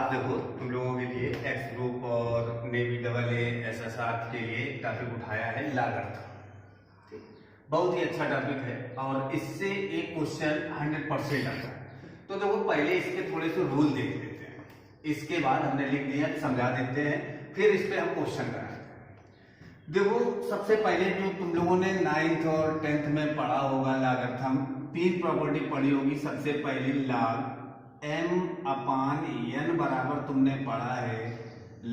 आज देखो तुम लोगों के लिए एक्स ग्रुप और नेवी डबल ए SSR के लिए टॉपिक उठाया है लागत। ठीक, बहुत ही अच्छा टॉपिक है और इससे एक क्वेश्चन 100% आता है। तो देखो पहले इसके थोड़े से रूल देख लेते हैं, इसके बाद हमने लिख दिया समझा देते हैं, फिर इस पे हम क्वेश्चन कराते हैं। देखो सबसे पहले जो तुम लोगों ने 9th और 10th में पढ़ा होगा लागर्थम, तीन प्रॉपर्टी पढ़ी होगी। सबसे पहली log m/n बराबर तुमने पढ़ा है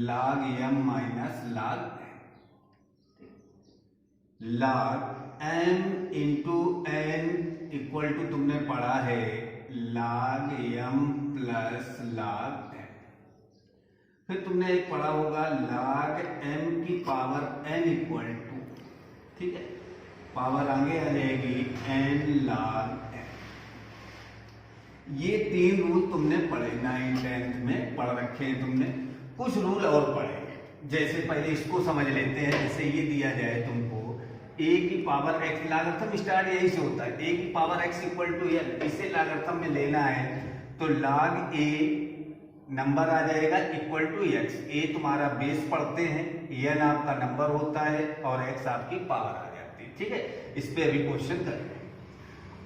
log m minus log m into n equal to तुमने पढ़ा है log m plus log n। फिर तुमने एक पढ़ा होगा log m की पावर n इक्वल टू, ठीक है, पावर आगे आ जाएगी n log n। ये तीन रूल तुमने पढ़े 9th 10th में पढ़ रखे हैं तुमने। कुछ रूल और पढ़ेंगे, जैसे पहले इसको समझ लेते हैं। जैसे ये दिया जाए तुमको a की पावर x, लागर्थम स्टार्ट यही से होता है, a की power x equal to n, इसे लागर्थम में लेना है तो log a नंबर आ जाएगा इक्वल टू x। a तुम्हारा बेस पढ़ते हैं, n आपका नंबर होता है और x आपकी पावर आ जाती है। ठीक है, इस पे अभी क्वेश्चन करेंगे।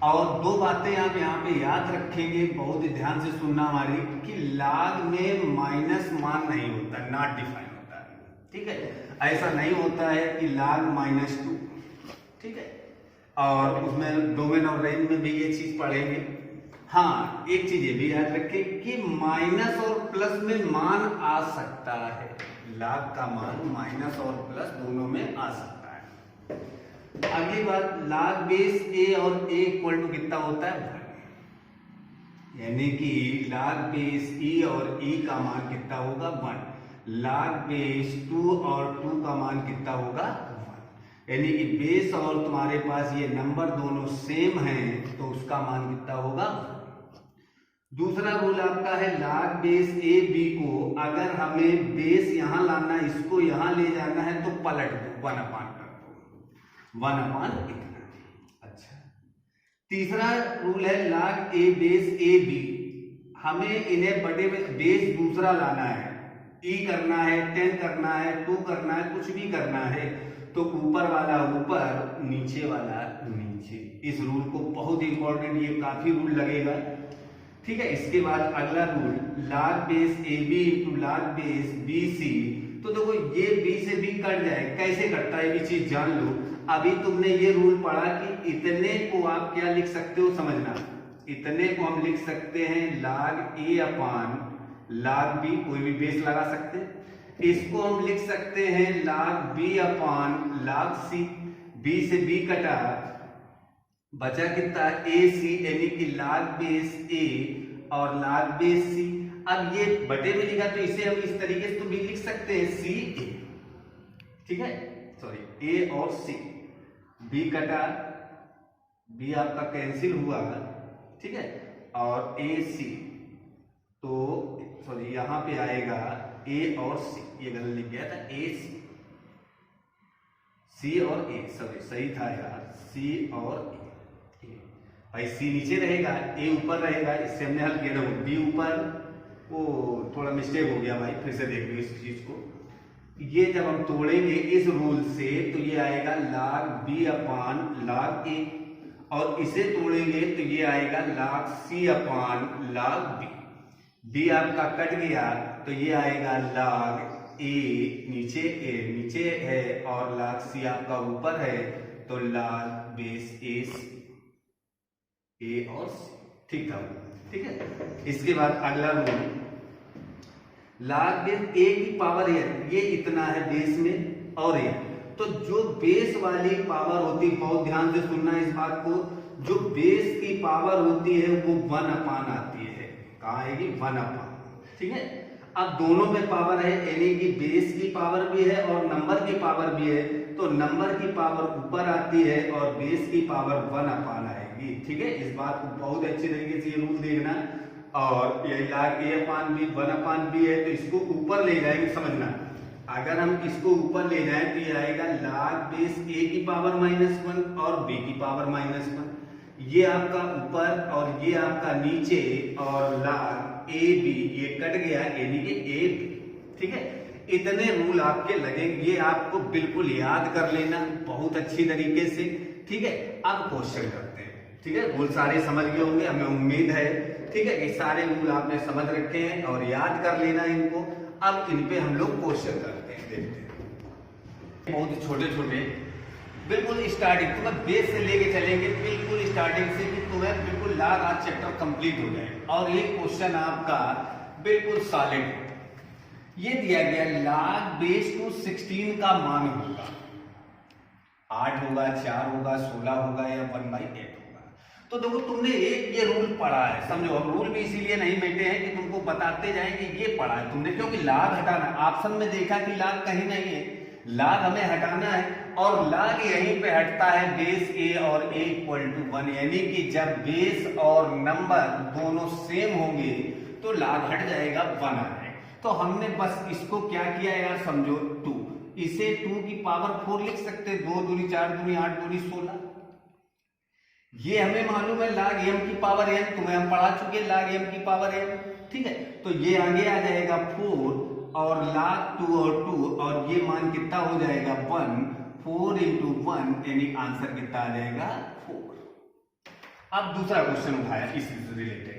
और दो बातें आप यहाँ पे याद रखेंगे, बहुत ध्यान से सुनना हमारी, कि log में माइनस मान नहीं होता, नॉट डिफाइन होता है। ठीक है, ऐसा नहीं होता है कि log -2, ठीक है। और उसमें डोमेन और रेंज में भी ये चीज पढ़ेंगे। हाँ, एक चीज ये भी याद रखें कि माइनस और प्लस में मान आ सकता है, log का मान माइनस और प्लस दोनों में आ सकता है। अगली बात, log बेस a और a इक्वल टू कितना होता है 1, यानी कि log बेस e और e का मान कितना होगा 1, log बेस 2 और 2 का मान कितना होगा 1, यानी कि बेस और तुम्हारे पास ये नंबर दोनों सेम हैं तो उसका मान कितना होगा 1। दूसरा रूल आपका है log बेस a b को अगर हमें बेस यहां लाना, इसको यहां ले जाना है तो पलट दो, 1/1 इतना। अच्छा, तीसरा रूल है log a base a b, हमें इन्हें बड़े बेस दूसरा लाना है, e करना है, 10 करना है, 2 करना है, कुछ भी करना है, तो ऊपर वाला ऊपर, नीचे वाला नीचे। इस रूल को बहुत इंपॉर्टेंट, ये काफी रूल लगेगा। ठीक है, इसके बाद अगला rule log base ab into log base bc। तो देखो ये b से b कट जाए, कैसे कटता है ये चीज जान लो। अभी तुमने ये रूल पढ़ा कि इतने को आप क्या लिख सकते हो, समझना, इतने को हम लिख सकते हैं log a upon log b, कोई भी बेस लगा सकते हैं। इसको हम लिख सकते हैं log b अपान log c, b से b कटा, बचा कितना a c, यानी कि log बेस a और log बेस c। अब ये बटे में लिखा तो इसे हम इस तरीके से तो भी लिख सकते हैं c a, ठीक है, सॉरी a और c, b कटा, b आपका कैंसिल हुआ, ठीक है, और a c, तो सॉरी यहां पे आएगा a और c, ये गलत लिख गया था, a c और a, सॉरी सही था यार, c और a। भाई c नीचे रहेगा, a ऊपर रहेगा, इससे हमने हल किया, देखो b ऊपर, वो थोड़ा मिस्टेक हो गया भाई, फिर से देख लो इस चीज को। ये जब हम तोड़ेंगे इस रूल से तो ये आएगा log b upon log a, और इसे तोड़ेंगे तो ये आएगा log c अपान log b। b आपका कट गया तो ये आएगा log a, नीचे है और log c आपका ऊपर है, तो log बेस a और c, ठीक था, ठीक है। इसके बाद अगला रूल log बेस a की पावर ये इतना है बेस में, और ये तो जो बेस वाली पावर होती है, बहुत ध्यान से सुनना इस बात को, जो बेस की पावर होती है वो 1/, आती है, कहाँ आएगी 1/, ठीक है। अब दोनों में पावर है, यानी कि बेस की पावर भी है और नंबर की पावर भी है, तो नंबर की पावर ऊपर आती है और बेस की पावर 1/, आएगी, ठीक है। इस बात को बहुत अच्छे तरीके से ये रूल देखना। और ये log a upon b 1/b है, तो इसको ऊपर ले जाएंगे, समझना, अगर हम इसको ऊपर ले जाएं तो ये आएगा log बेस a की पावर -1 और b की पावर -1, ये आपका ऊपर और ये आपका नीचे, और log ए बी, ये कट गया यानी कि ए बी, ठीक है। इतने रूल आपके लगेंगे, ये आपको बिल्कुल याद कर लेना बहुत अच्छी तरीके से, ठीक है। अब क्वेश्चन करते हैं, ठीक है। रूल सारे समझ गए होंगे, हमें उम्मीद है, ठीक है। ये सारे रूल आपने समझ रखे हैं और याद कर लेना इनको। अब इन पे हम लोग क्वेश्चन करते हैं, देखते हैं। बहुत छोटे छोटे, बिल्कुल स्टार्टिंग, तुम्हें बेस से लेके चलेंगे बिल्कुल स्टार्टिंग से, कि तुम्हें बिल्कुल लाग आज चैप्टर कंप्लीट हो जाए। और ये क्वेश्चन आपका बिल्कुल सॉलिड, ये दिया गया log बेस टू 16 का मान होगा 8 होगा, 4 होगा, 16 होगा या 1/8 होगा। तो देखो तुमने एक ये रूल पढ़ा है, समझो। हम रूल भी इसीलिए नहीं बैठे हैं कि तुमको बताते जाएं कि ये पढ़ा है तुमने, क्योंकि log हटाना, ऑप्शन में देखा कि log कहीं नहीं है, log हमें हटाना है। और log यहीं पे हटता है बेस a और a = 1, यानी कि जब बेस और नंबर दोनों सेम होंगे तो log हट जाएगा, 1 आ जाएगा। तो हमने बस इसको क्या किया यार, समझो 2, इसे 2 की पावर 4 लिख सकते, 2 दूनी 4 दूनी 8 दूनी 16। ये हमें मालूम है log m की पावर n, तुम्हें हम पढ़ा चुके log m की पावर n, ठीक है। तो ये आगे आ जाएगा 4 और log 2 और 2, और ये मान कितना हो जाएगा 1, 4 × 1 यानी आंसर कितना आ जाएगा 4। अब दूसरा क्वेश्चन उठाया इस रिलेटेड,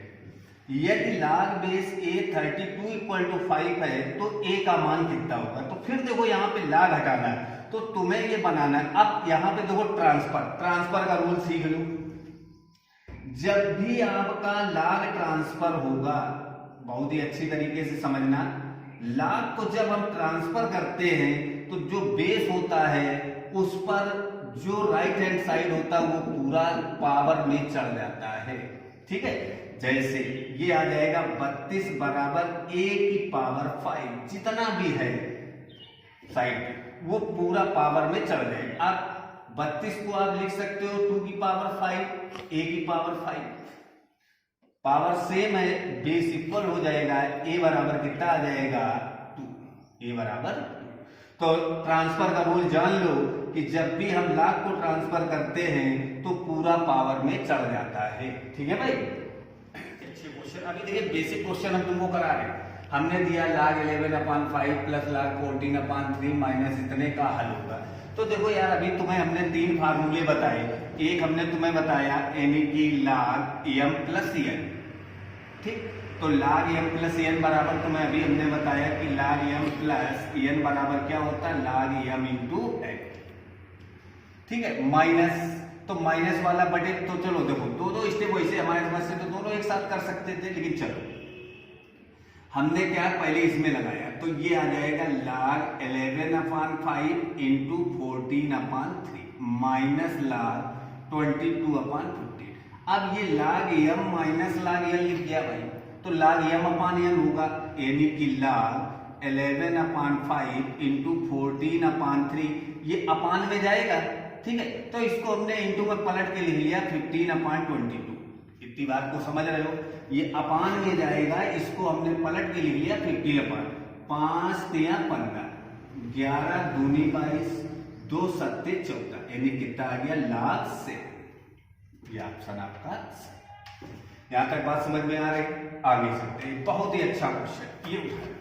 यदि log बेस a 32 = 5 है तो a का मान कितना होगा। तो फिर देखो यहाँ पे log हटाना है, तो तुम्हें ये बनाना है। अब यहाँ पे देखो ट्रांसफर का रूल सीख लो। जब भी आपका log ट्रांसफर होगा, बहुत ही अच्छी तरीके से समझना, log को जब हम ट्रांसफर करते हैं तो जो बेस होता है उस पर जो राइट हैंड साइड होता है वो पूरा पावर में चढ़ जाता है, ठीक है। जैसे ये आ जाएगा 32 बराबर a की पावर 5, जितना भी है साइड वो पूरा पावर में चढ़ जाएगा। अब 32 को आप लिख सकते हो 2 की पावर 5, a की पावर 5, पावर सेम है, बेस इक्वल हो जाएगा, a बराबर कितना आ जाएगा 2, a बराबर 2। तो ट्रांसफर का रूल जान लो कि जब भी हम log को ट्रांसफर करते हैं तो पूरा पावर में चढ़ जाता है, ठीक है भाई। क्वेश्चन अभी देखिए, बेसिक क्वेश्चन हम तुमको करा रहे हैं। हमने दिया log 11/5 प्लस log 14/3 माइनस इतने का हल होगा। तो देखो यार, अभी तुम्हें हमने 3 फार्मूले बताए। एक हमने तुम्हें बताया यानी कि log m प्लस n, ठीक। तो log m प्लस n बराबर तुम्हें अभी हमने बताया कि log m प्लस n बराबर क्या होता है, log m × n, ठीक है। माइनस, तो माइनस वाला बटे, तो चलो देखो दो स्टेप वैसे हमारे पास से तो दोनों एक साथ कर सकते थे, लेकिन चलो हमने क्या पहले इसमें लगाया, तो ये आ जाएगा log 11/5 × 14/3 माइनस log 22/15। अब ये log m minus log n लिख दिया भाई, तो log m/n होगा, यानी कि log 11/5 × 14/3, ये अपान में जाएगा, ठीक है। तो इसको हमने इंटू में पलट के लिख लिया 15/22। इतनी बात को समझ रहे हो, ये अपान में जाएगा, इसको हमने पलट के लिख लिया 15/5, 5 × 15, 11 दूनी 22, 2 7 14, यानी कितना आ गया log 7। ये ऑप्शन आपका, यहां तक बात समझ में आ रही, आगे चलते हैं। बहुत ही अच्छा क्वेश्चन ये उठाया,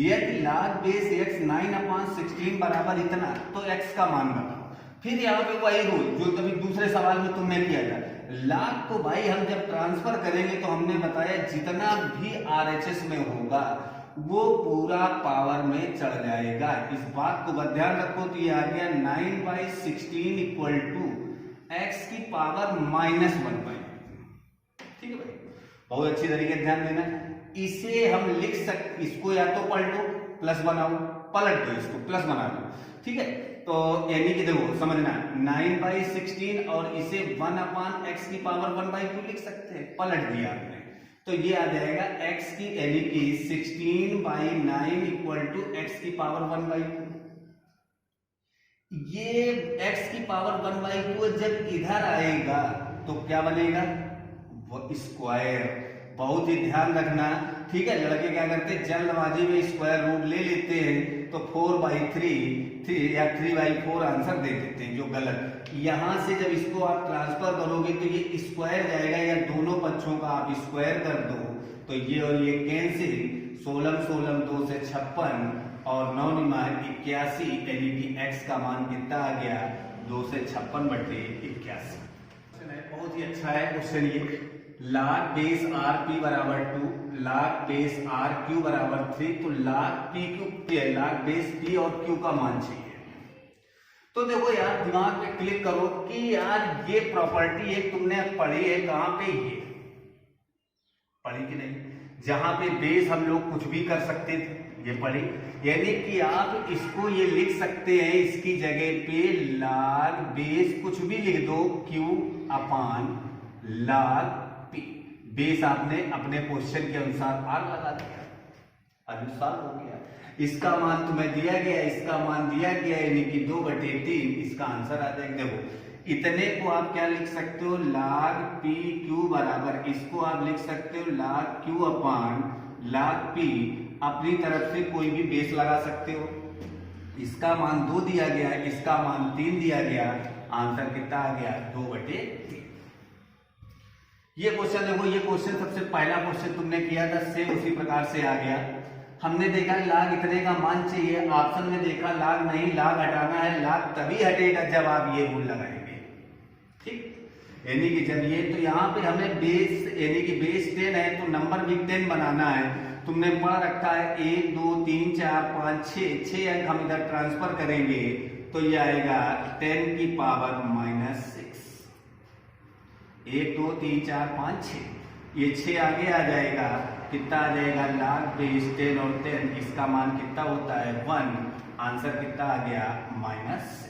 यदि log बेस x 9/16 बराबर इतना, तो x का मान बताओ। फिर यहाँ पे वही रूल जो तभी दूसरे सवाल में तुमने किया था, log को भाई हम जब ट्रांसफर करेंगे तो हमने बताया जितना भी RHS में होगा वो पूरा पावर में चढ़ जाएगा। इस बात को ध्यान रखो। तो ये आ गया 9/16 = x की पावर -1/2, ठीक है भाई, बहुत अच्छी तरीके से ध्यान देना। इसे हम लिख सकते, इसको या तो पलटो प्लस बनाओ, पलट दो इसको प्लस बना दो, ठीक है। तो यानी कि देखो समझना, 9/16 और इसे 1/x की पावर 1/2 लिख सकते हैं, पलट दिया आपने, तो ये आ जाएगा x की यानी कि 16/9 = x की पावर 1/2। ये x की पावर 1/2 जब इधर आएगा तो क्या बनेगा, वो स्क्वायर, बहुत ही ध्यान रखना, ठीक है। लड़के क्या करते हैं, जल्दबाजी में स्क्वायर रूट ले लेते हैं, तो 4/3 या 3/4 आंसर दे देते हैं, जो गलत। यहां से जब इसको आप ट्रांसफर करोगे तो ये स्क्वायर जाएगा, या दोनों पक्षों का आप स्क्वायर कर दो तो ये और ये कैंसिल, 16 16 2 से 56 और 9 9 81, यानी कि x का मान कितना आ गया, 2 से 56/81। बहुत ही अच्छा है क्वेश्चन ये। log बेस आर पी बराबर 2, log बेस आर क्यू बराबर 3, तो log P Q, log base P और क्यू का मान चाहिए। तो देखो यार, दिमाग पे क्लिक करो कि यार ये प्रॉपर्टी एक तुमने पढ़ी है, कहां पे, ये पढ़ी कि नहीं, जहां पे बेस हम लोग कुछ भी कर सकते थे, ये पढ़ी। यानी कि आप इसको ये लिख सकते हैं, इसकी जगह पे log बेस कुछ भी लिख दो, q अपान log p। बेस आपने अपने क्वेश्चन के अनुसार r लगा दिया, अनुसार हो गया। इसका मान तुम्हें दिया गया, इसका मान दिया गया, यानी कि 2/3, इसका आंसर आ जाएगा। देखो इतने को आप क्या लिख सकते हो, log p q बराबर, इसको आप लिख सकते हो log q अपान log p। अपनी तरफ से कोई भी बेस लगा सकते हो। इसका मान 2 दिया गया, इसका मान 3 दिया गया, आंसर कितना आ गया, 2/3। ये क्वेश्चन देखो, ये क्वेश्चन सबसे पहला क्वेश्चन तुमने किया था, सेम उसी प्रकार से आ गया। हमने देखा log इतने का मान चाहिए, ऑप्शन में देखा log नहीं, log हटाना है। log तभी हटेगा जब आप ये रूल लगाएंगे, ठीक। यानी कि जब ये, तो यहाँ पे हमें बेस, यानी कि बेस 10 है तो नंबर भी 10 बनाना है। तुमने पढ़ रखा है 1 2 3 4 5 6 अंक हम इधर ट्रांसफर करेंगे तो ये आएगा 10 की पावर -6। 1 2 3 4 5 6, ये 6 आगे आ जाएगा, कितना आ जाएगा, log बेस 10 और 10, इसका मान कितना होता है, 1। आंसर कितना आ गया, -6।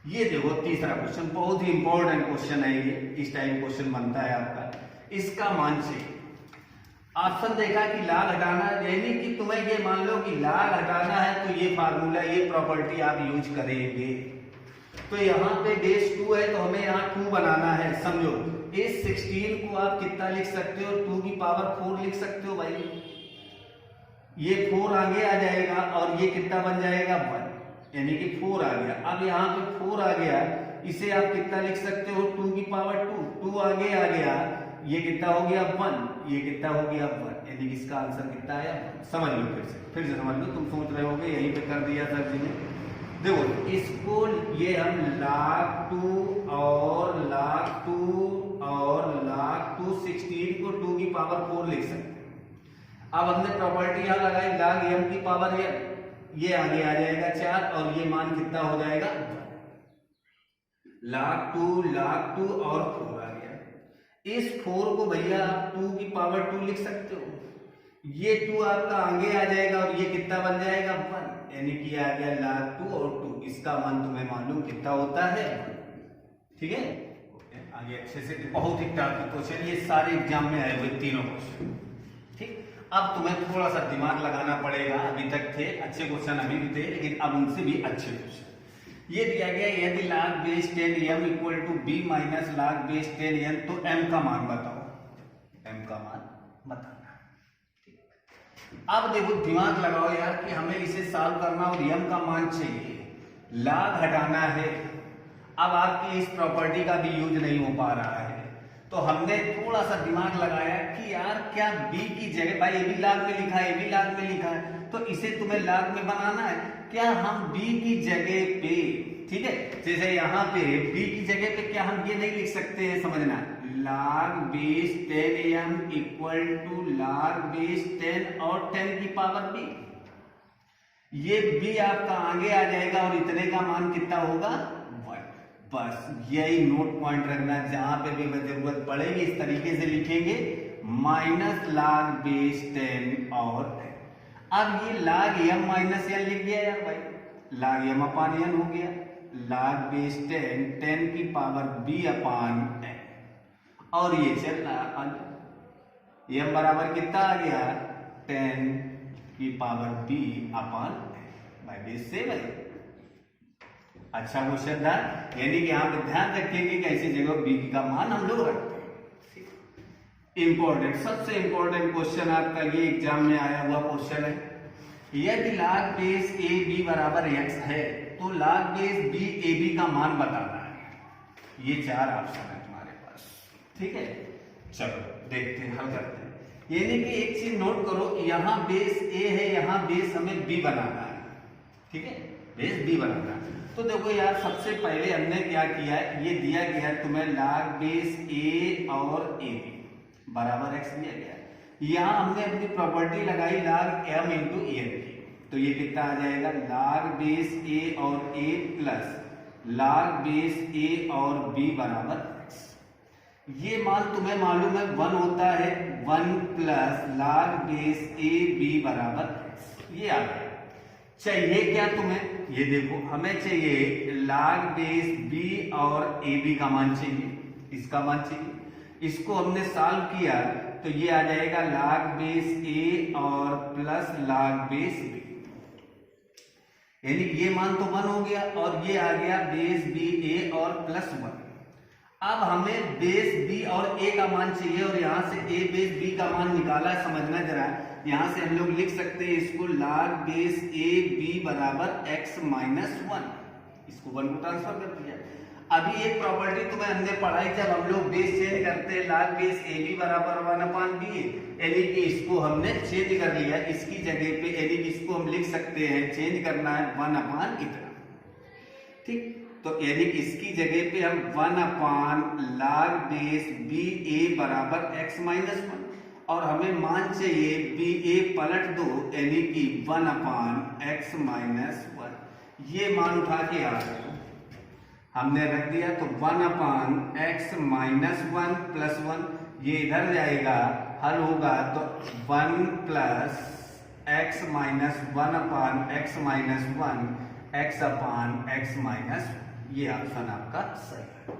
ये देखो तीसरा क्वेश्चन, बहुत ही इंपॉर्टेंट क्वेश्चन है ये, इस टाइप क्वेश्चन बनता है आपका। इसका मान चाहिए, ऑप्शन देखा कि log हटाना है, यानी कि तुम्हें ये मान लो कि log हटाना है तो ये फार्मूला, ये प्रॉपर्टी आप यूज करेंगे। तो यहाँ पे बेस 2 है तो हमें यहाँ 2 बनाना है। समझो इस 16 को आप कितना लिख सकते हो, 2 की पावर 4 लिख सकते हो भाई। ये 4 आगे आ जाएगा और ये कितना बन जाएगा, 1, यानी कि 4 आ गया। अब यहाँ पे 4 आ गया, इसे आप कितना लिख सकते हो, 2 की पावर 2, 2 आगे आ गया, ये कितना हो गया, 1, ये कितना हो गया, 1, यानी कि इसका आंसर कितना आया। समझ लो, फिर से समझ लो। तुम सोच रहे होगे यहीं पे कर दिया सर जी ने। देखो इसको ये हम log 2 और log 2 और log 2 16 को 2 की पावर 4 लिख सकते हैं। अब हमने प्रॉपर्टी यहां लगाई log m की पावर m, ये आगे आ जाएगा 4 और ये मान कितना हो जाएगा, log 2 और 4 आ गया। इस 4 को भैया आप 2 की पावर 2 लिख सकते हो, ये 2 आपका आगे आ जाएगा और ये कितना बन जाएगा, 1, यानी कि आ गया log 2 और 2, इसका मान तुम्हें मालूम कितना होता है, ठीक है। आगे अच्छे से, बहुत ही टफ क्वेश्चन, ये सारे एग्जाम में आए हुए तीनों क्वेश्चन, ठीक। अब तुम्हें थोड़ा सा दिमाग लगाना पड़ेगा, अभी तक थे अच्छे क्वेश्चन, अभी भी थे, लेकिन अब उनसे भी अच्छे क्वेश्चन। ये दिया गया यदि log base 10 m equal to b minus log base 10 n, तो m का मान बताओ, m का मान बताना। अब देखो दिमाग लगाओ यार कि हमें इसे सॉल्व करना और m का मान चाहिए, log हटाना है। अब आपकी इस प्रॉपर्टी का भी यूज नहीं हो पा रहा है, तो हमने थोड़ा सा दिमाग लगाया कि यार क्या b की जगह, भाई ये भी log में लिखा है, ये भी log में लिखा है, तो इसे तुम्हें log में बनाना है। क्या हम b की जगह पे, ठीक है, जैसे यहाँ पे b की जगह पे क्या हम ये नहीं लिख सकते हैं, समझना, log base 10m equal to log base 10 और 10 की पावर b। ये b आपका आगे आ जाएगा और इतने का मान कितना होगा, 1। बस यही नोट पॉइंट रखना, जहां पे भी जरूरत पड़ेगी इस तरीके से लिखेंगे, माइनस log बेस 10 और 10। अब ये log m माइनस n लिख दिया यार भाई, log m अपान n हो गया, log बेस 10 की पावर b अपान n, और ये चल रहा m बराबर कितना आ गया, 10 की पावर b अपान n, भाई बेस सेम है। अच्छा क्वेश्चन था, यानी कि यहाँ पे ध्यान रखेंगे कि ऐसी जगह b का मान हम लोग रखते हैं। इंपॉर्टेंट, सबसे इंपॉर्टेंट क्वेश्चन आपका ये एग्जाम में आया हुआ क्वेश्चन है। यदि log बेस ए बी बराबर x है तो log base B A B का मान बताना है। ये 4 ऑप्शन है तुम्हारे पास, ठीक है। चलो देखते हैं, हल करते हैं। यानी कि एक चीज नोट करो, यहाँ बेस ए है, यहाँ बेस हमें बी बनाना है, ठीक है, बेस बी बनाना है। तो देखो यार, सबसे पहले हमने क्या किया है, ये दिया गया है तुम्हें log बेस ए और ए बी बराबर x दिया गया है। यहाँ हमने अपनी प्रॉपर्टी लगाई log m इंटू एन की, तो ये कितना आ जाएगा, log बेस ए और a प्लस log बेस ए और b बराबर x। ये मान तुम्हें मालूम है 1 होता है, 1 प्लस log बेस ए b बराबर x। ये आ गया। चाहिए क्या तुम्हें, ये देखो, हमें चाहिए log बेस b और ए b का मान चाहिए, इसका मान चाहिए। इसको हमने सॉल्व किया तो ये आ जाएगा log बेस ए और प्लस log बेस b, यानी ये मान तो 1 हो गया और ये आ गया बेस बी ए और प्लस 1। अब हमें बेस बी और ए का मान चाहिए और यहां से ए बेस बी का मान निकाला है, समझना जरा। यहां से हम लोग लिख सकते हैं इसको log बेस ए बी बराबर x माइनस 1, इसको 1 को ट्रांसफर कर दिया। अभी एक प्रॉपर्टी तुम्हें हमने पढ़ाई, जब हम लोग बेस चेंज करते हैं log बेस ए बी बराबर 1/b, यानी कि इसको हमने चेंज कर लिया इसकी जगह पे, यानी कि इसको हम लिख सकते हैं, चेंज करना है 1 इतना, ठीक। तो यानी कि इसकी जगह पे हम 1 log बेस बी ए बराबर x माइनस 1 और हमें मान चाहिए बी ए पलट दो, यानी कि 1/x माइनस 1। ये मान उठा के आ गए, हमने रख दिया, तो 1/x माइनस 1 प्लस 1, ये इधर जाएगा, हल होगा तो 1 plus x minus 1/x minus 1 x/x minus, ये ऑप्शन आपका सही है।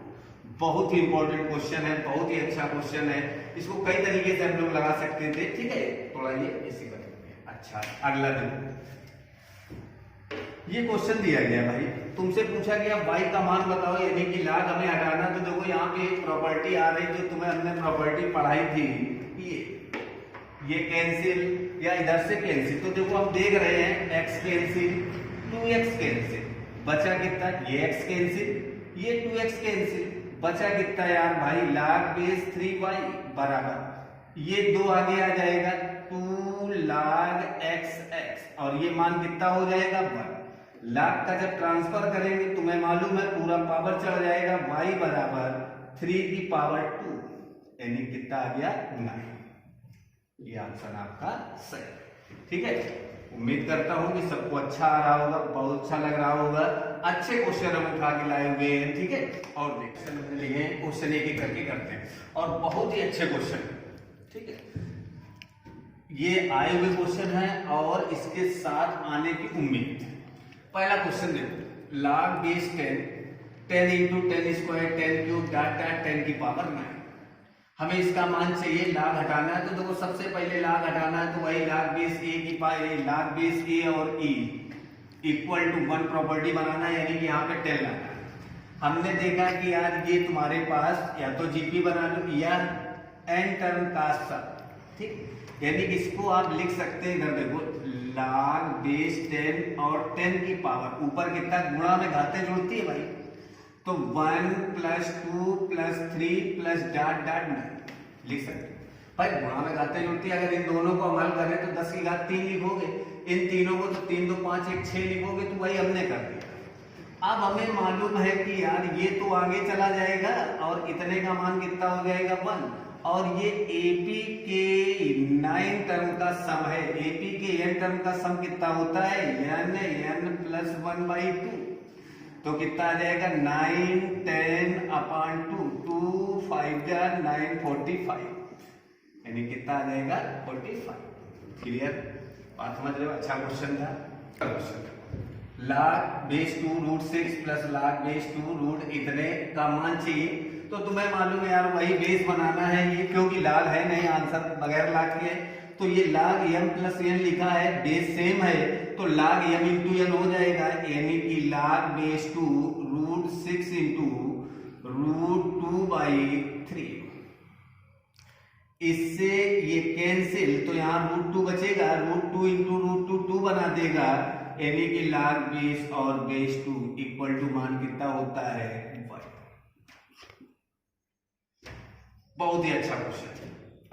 बहुत ही इंपॉर्टेंट क्वेश्चन है, बहुत ही अच्छा क्वेश्चन है, इसको कई तरीके से हम लोग लगा सकते थे, ठीक है। थोड़ा ये इसी करेंगे। अच्छा, अगला दिन ये क्वेश्चन दिया गया भाई, तुमसे पूछा गया y का मान बताओ, यानी कि log हमें हटाना। तो देखो यहाँ पे एक प्रॉपर्टी आ रही, जो तुम्हें हमने प्रॉपर्टी पढ़ाई थी, ये कैंसिल या इधर से कैंसिल। तो देखो हम देख रहे हैं x कैंसिल, 2x कैंसिल, बचा कितना, ये x कैंसिल, ये 2x कैंसिल, बचा कितना यार भाई, log बेस 3y बराबर ये 2 आगे आ जाएगा 2 log x और ये मान कितना हो जाएगा 1। log का जब ट्रांसफर करेंगे तुम्हें मालूम है पूरा पावर चढ़ जाएगा, y बराबर 3 की पावर 2, यानी कितना आ गया 9। ये आंसर आपका सही, ठीक है। उम्मीद करता हूं कि सबको अच्छा आ रहा होगा, बहुत अच्छा लग रहा होगा। अच्छे क्वेश्चन हम उठा के लाए हुए हैं, ठीक है। और क्वेश्चन अपने लिए क्वेश्चन एक एक करके करते हैं, और बहुत ही अच्छे क्वेश्चन, ठीक है। ये आए हुए क्वेश्चन है और इसके साथ आने की उम्मीद। पहला क्वेश्चन देखो, log base 10 into 10 square 10 cube dot dot 10 की पावर 9। हमें इसका मान चाहिए, log हटाना है। तो देखो सबसे पहले log हटाना है, तो वही log बेस ए की पावर, log बेस ए और e इक्वल टू 1 प्रॉपर्टी बनाना है, यानी कि यहाँ पे 10 लाना है। हमने देखा कि यार ये तुम्हारे पास या तो जीपी बना लो या n टर्म का सब, ठीक। यानी कि इसको आप लिख सकते हैं, इधर देखो log बेस 10 और 10 की पावर, ऊपर कितना गुणा में घातें जुड़ती है भाई, तो 1 plus 2 plus 3 plus dot dot 9 लिख सकते हैं भाई। गुणा में घातें जुड़ती है, अगर इन दोनों को हल करें तो 10 की घात 3 लिखोगे, इन तीनों को तो 3 2 5 1 6 लिखोगे, तो वही हमने कर दिया। अब हमें मालूम है कि यार ये तो आगे चला जाएगा और इतने का मान कितना हो जाएगा 1, और ये एपी के 9 टर्म का सम है, एपी के n टर्म का सम कितना होता है, n प्लस 1/2, तो कितना आ जाएगा 9 10/2, 2 5 9 45, यानी कितना आ जाएगा 45। क्लियर, बात समझ रहे हो? अच्छा क्वेश्चन था। Question log base 2 root 6 plus log base 2 root इतने का मान चाहिए। तो तुम्हें मालूम है यार वही बेस बनाना है, ये क्योंकि log है नहीं, आंसर बगैर log के है, तो ये log m प्लस n लिखा है, बेस सेम है, तो log m इंटू n हो जाएगा, यानी कि log base 2 root 6 into root 2/3, इससे ये कैंसिल, तो यहाँ √2 बचेगा, √2 इंटू √2 बना देगा, यानी कि log बेस और बेस 2 इक्वल टू मान कितना होता है 1। बहुत ही अच्छा क्वेश्चन।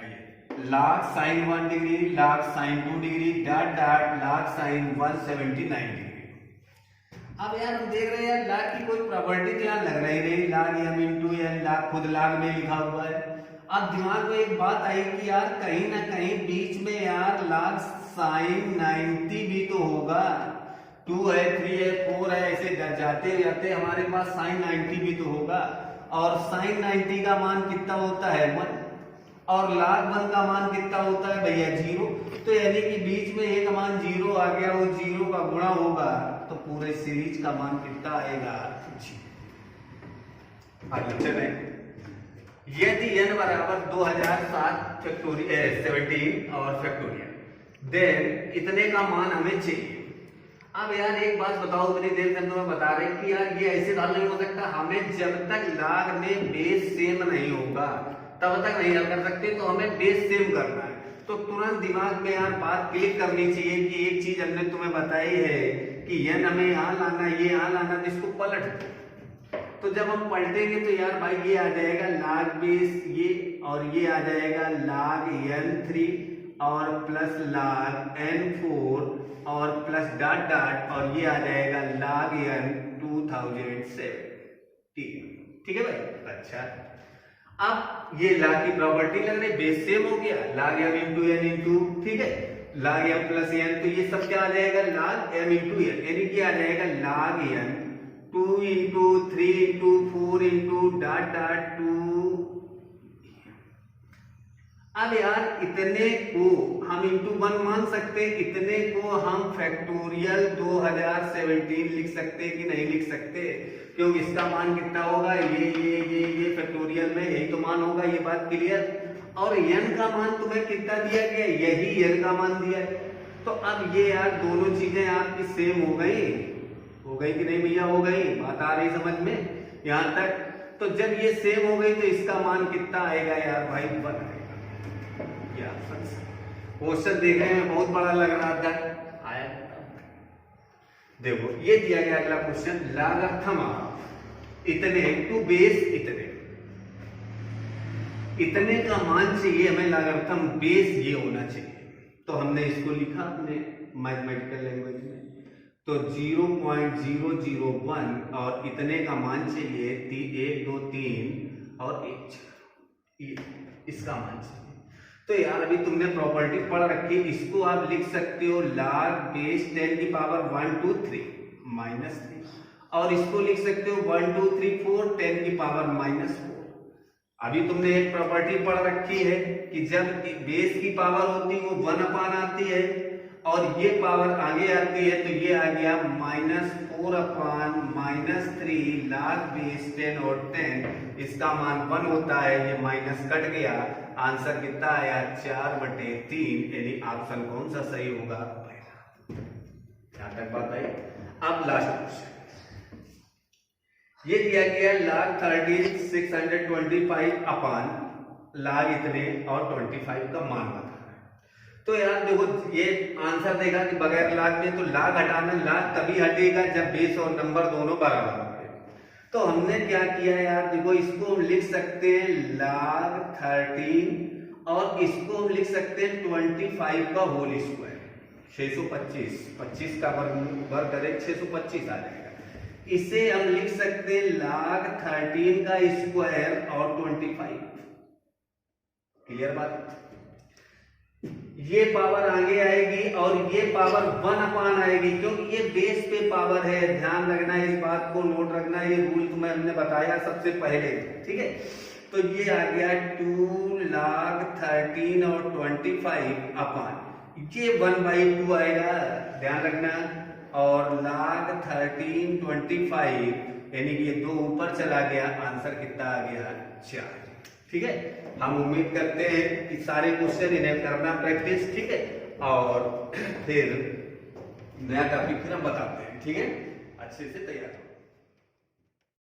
आइए, log sin 1 degree, log sin 2 degree, dot dot log sin 179 degree. अब यार हम देख रहे हैं यार log की कोई प्रॉपर्टी तो यहाँ लग रही नहीं, log m into n, log खुद log में लिखा हुआ है। अब दिमाग में एक बात आई कि यार कहीं ना कहीं बीच में यार log sin 90 भी तो होगा, 2 है 3 है 4 है, ऐसे जाते जाते हमारे पास sin 90 भी तो होगा, और sin 90 का मान कितना होता है 1, और log 1 का मान कितना होता है भैया 0। तो यानी कि बीच में एक मान 0 आ गया, वो 0 का गुणा होगा तो पूरे सीरीज का मान कितना आएगा 0। आगे चले, यदि n बराबर 2007 फैक्टोरियल 17 और फैक्टोरियल, देन इतने का मान हमें चाहिए। अब यार एक बात बताओ, इतनी देर तक तुम्हें बता रहे कि यार ये ऐसे हल नहीं हो सकता, हमें जब तक log में बेस सेम नहीं होगा तब तक नहीं हल कर सकते, तो हमें बेस सेम करना है। तो तुरंत दिमाग में यार बात क्लिक करनी चाहिए कि एक चीज हमने तुम्हें बताई है कि n हमें यहाँ लाना, ये यहाँ लाना, तो इसको पलट दो। तो जब हम पलटेंगे तो यार भाई ये आ जाएगा log बेस ये, और ये आ जाएगा log n3 और प्लस log n4 और प्लस डॉट डॉट, और ये आ जाएगा log n 2007। ठीक है भाई। अच्छा, अब ये log की प्रॉपर्टी लग रही, बेस सेम हो गया, log m into n into, ठीक है, log m प्लस n, तो ये सब क्या आ जाएगा log m इंटू n, यानी कि आ जाएगा log n 2 into 3 into 4 into dot dot 2। अब यार इतने को हम इंटू 1 मान सकते, इतने को हम फैक्टोरियल 2017 लिख सकते कि नहीं लिख सकते, क्योंकि इसका मान कितना होगा, ये फैक्टोरियल में यही तो मान होगा, ये बात क्लियर। और n का मान तुम्हें कितना दिया गया, यही n का मान दिया है। तो अब ये यार दोनों चीजें आपकी सेम हो गई कि नहीं भैया, हो गई, बात आ रही समझ में यहाँ तक। तो जब ये सेम हो गई तो इसका मान कितना आएगा यार भाई 1 आएगा। क्वेश्चन देखने में बहुत बड़ा लग रहा था, आया देखो ये दिया गया अगला क्वेश्चन, लॉगरिथम इतने टू बेस इतने का मान चाहिए हमें, लॉगरिथम बेस ये होना चाहिए। तो हमने इसको लिखा अपने मैथमेटिकल लैंग्वेज में, तो 0.001 और इतने का मान चाहिए 1 2 3 और 1 4, इसका मान चाहिए। तो यार अभी तुमने प्रॉपर्टी पढ़ रखी, इसको आप लिख सकते हो log बेस 10 की पावर 1 2 3 -3, और इसको लिख सकते हो 1 2 3 4 10 की पावर -4। अभी तुमने एक प्रॉपर्टी पढ़ रखी है कि जब बेस की पावर होती है वो 1 अपान आती है, और ये पावर आगे आती है, तो ये आ गया -4 अपान -3 log बेस 10 और 10, इसका मान 1 होता है, ये माइनस कट गया, आंसर कितना आया 4/3, यानी ऑप्शन कौन सा सही होगा, पहला। यहां तक बात आई। अब लास्ट क्वेश्चन, ये दिया गया log 13 625 अपान log इतने और 25 का मान बता। तो यार देखो ये आंसर देगा कि बगैर log में, तो log हटाना, log तभी हटेगा जब बेस और नंबर दोनों बराबर होंगे। तो हमने क्या किया यार, देखो इसको हम लिख सकते हैं log 13 और इसको हम लिख सकते हैं 25 का होल स्क्वायर, 625, 25 का वर्ग करें 625 आ जाएगा। इसे हम लिख सकते हैं log 13 का स्क्वायर और 25। क्लियर बात, ये पावर आगे आएगी और ये पावर 1 अपान आएगी, क्योंकि ये बेस पे पावर है। ध्यान रखना, इस बात को नोट रखना, ये रूल तुम्हें हमने बताया सबसे पहले, ठीक है। तो ये आ गया 2 log 13 और 25 अपान, ये 1/2 आएगा, ध्यान रखना, और log 13 25, यानी कि ये 2 ऊपर चला गया, आंसर कितना आ गया 4। ठीक है, हम उम्मीद करते हैं कि सारे क्वेश्चन इन्हें करना प्रैक्टिस, ठीक है, और फिर नया टॉपिक फिर हम बताते हैं, ठीक है, अच्छे से तैयार।